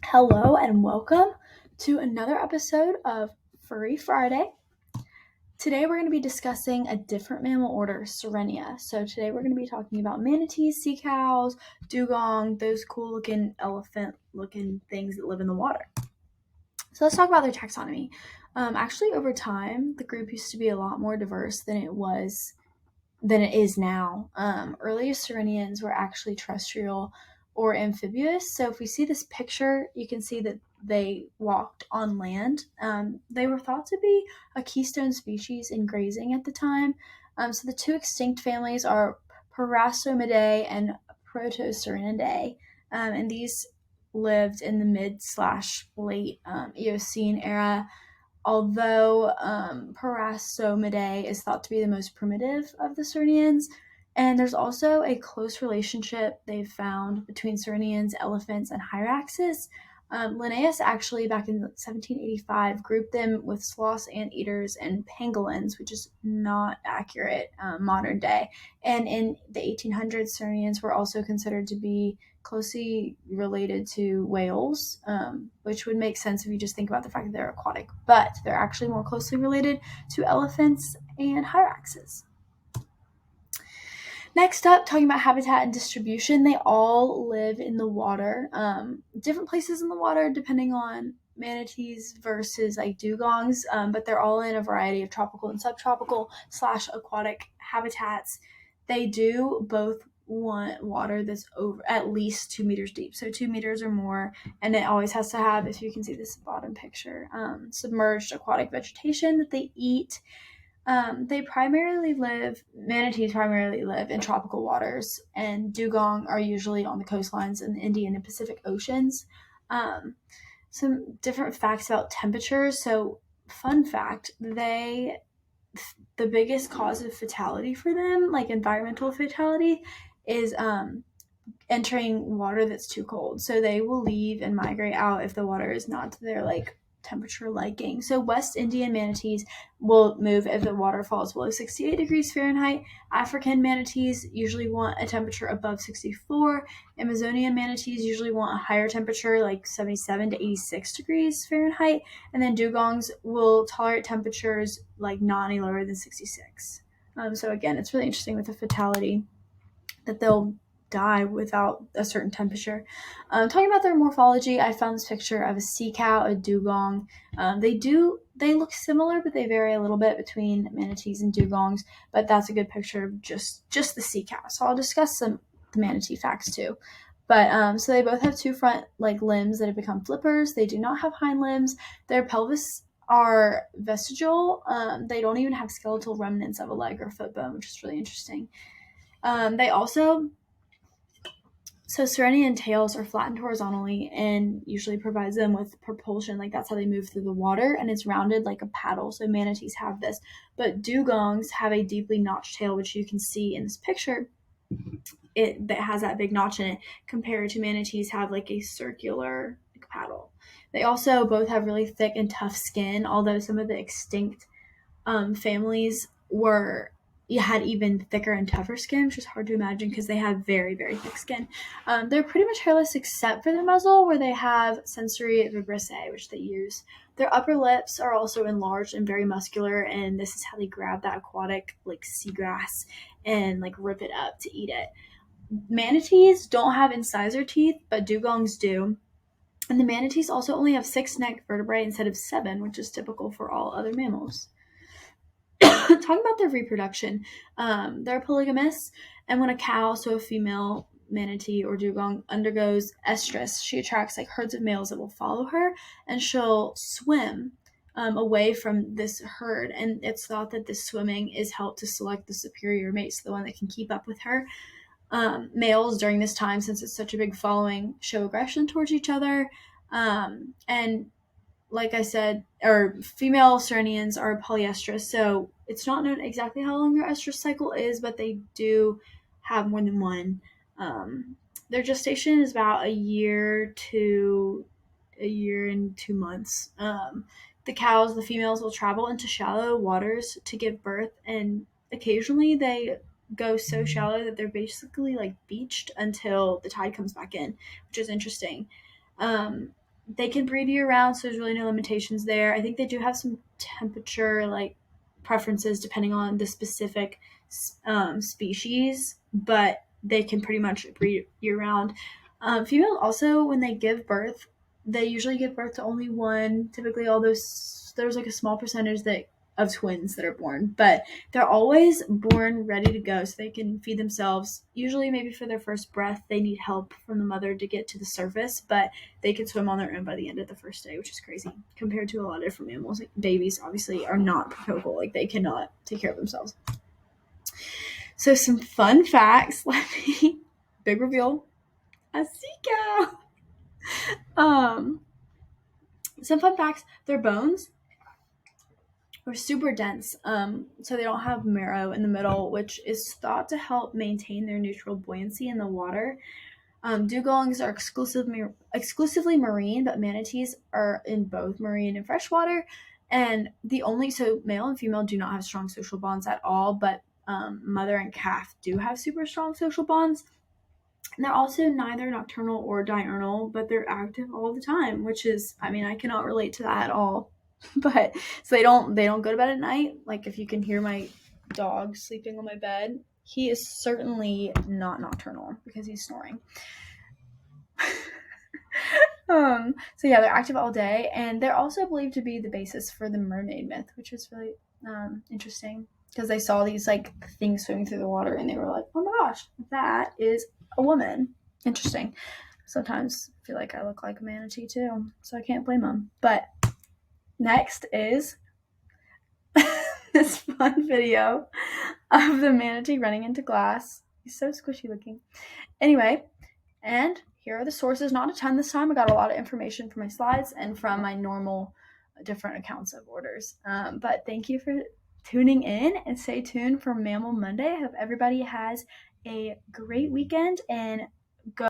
Hello and welcome to another episode of Furry Friday. Today we're going to be discussing a different mammal order, Sirenia. So today we're going to be talking about manatees, sea cows, dugong, those cool looking elephant looking things that live in the water. So let's talk about their taxonomy. Actually, over time, the group used to be a lot more diverse than it is now. Earliest Sirenians were actually terrestrial or amphibious. So if we see this picture, you can see that they walked on land. They were thought to be a keystone species in grazing at the time. So the two extinct families are Parasomidae and Protocernidae, and these lived in the mid/late Eocene era, although Parasomidae is thought to be the most primitive of the Sirenians. And there's also a close relationship they've found between Sirenians, elephants, and Hyraxes. Linnaeus actually, back in 1785, grouped them with sloths, anteaters, and pangolins, which is not accurate modern day. And in the 1800s, Sirenians were also considered to be closely related to whales, which would make sense if you just think about the fact that they're aquatic, but they're actually more closely related to elephants and hyraxes. Next up, talking about habitat and distribution, they all live in the water, different places in the water depending on manatees versus like dugongs, but they're all in a variety of tropical and subtropical / aquatic habitats. They do both want water that's over at least 2 meters deep, so 2 meters or more, and it always has to have, if you can see this bottom picture, submerged aquatic vegetation that they eat. Manatees primarily live in tropical waters, and dugong are usually on the coastlines in the Indian and Pacific Oceans. Some different facts about temperatures. So, fun fact, the biggest cause of fatality for them, like environmental fatality, is entering water that's too cold. So they will leave and migrate out if the water is not to their temperature liking. So West Indian manatees will move if the water falls below 68 degrees Fahrenheit. African manatees usually want a temperature above 64. Amazonian manatees usually want a higher temperature, like 77 to 86 degrees Fahrenheit. And then dugongs will tolerate temperatures like not any lower than 66. So again, it's really interesting with the fatality that they'll die without a certain temperature. Talking about their morphology, I found this picture of a sea cow, a dugong. They look similar, but they vary a little bit between manatees and dugongs. But that's a good picture of just the sea cow. So I'll discuss the manatee facts too. But so they both have two front limbs that have become flippers. They do not have hind limbs. Their pelvis are vestigial. They don't even have skeletal remnants of a leg or foot bone, which is really interesting. Sirenian tails are flattened horizontally and usually provides them with propulsion. Like that's how they move through the water, and it's rounded like a paddle. So manatees have this, but dugongs have a deeply notched tail, which you can see in this picture. That has that big notch in it, compared to manatees have like a circular paddle. They also both have really thick and tough skin, although some of the extinct families had even thicker and tougher skin, which is hard to imagine because they have very, very thick skin. They're pretty much hairless except for their muzzle, where they have sensory vibrissae, which they use. Their upper lips are also enlarged and very muscular, and this is how they grab that aquatic seagrass and rip it up to eat it. Manatees don't have incisor teeth, but dugongs do. And the manatees also only have 6 neck vertebrae instead of 7, which is typical for all other mammals. Talking about their reproduction, they're polygamous, and when a cow, so a female manatee or dugong, undergoes estrus, she attracts herds of males that will follow her, and she'll swim away from this herd, and it's thought that this swimming is helped to select the superior mate, so the one that can keep up with her. Males during this time, since it's such a big following, show aggression towards each other, and like I said, or female Sirenians are polyestrous, so it's not known exactly how long their estrus cycle is, but they do have more than one. Their gestation is about a year to a year and 2 months. The females will travel into shallow waters to give birth, and occasionally they go so shallow that they're basically beached until the tide comes back in, which is interesting. they can breed year round, so there's really no limitations there. I think they do have some temperature like preferences depending on the specific species, but they can pretty much breed year round. Females also, when they give birth, they usually give birth to only one. Typically, all those there's like a small percentage that of twins that are born, but they're always born ready to go, so they can feed themselves. Usually, maybe for their first breath, they need help from the mother to get to the surface, but they can swim on their own by the end of the first day, which is crazy compared to a lot of different animals. Like babies, obviously, are not precocial; like they cannot take care of themselves. So, some fun facts. Let me big reveal. A sea cow. Um, some fun facts. Their bones are super dense, so they don't have marrow in the middle, which is thought to help maintain their neutral buoyancy in the water. Dugongs are exclusively marine, but manatees are in both marine and freshwater. And so male and female do not have strong social bonds at all, but mother and calf do have super strong social bonds. And they're also neither nocturnal or diurnal, but they're active all the time, which is, I mean, I cannot relate to that at all. But so they don't go to bed at night. Like if you can hear my dog sleeping on my bed, he is certainly not nocturnal because he's snoring. So yeah, they're active all day, and they're also believed to be the basis for the mermaid myth, which is really interesting because they saw these like things swimming through the water, and they were like, "Oh my gosh, that is a woman." Interesting. Sometimes I feel like I look like a manatee too, so I can't blame them. But next is this fun video of the manatee running into glass. He's so squishy looking. Anyway, and here are the sources. Not a ton this time. I got a lot of information from my slides and from my normal different accounts of orders. But thank you for tuning in, and stay tuned for Mammal Monday. I hope everybody has a great weekend, and go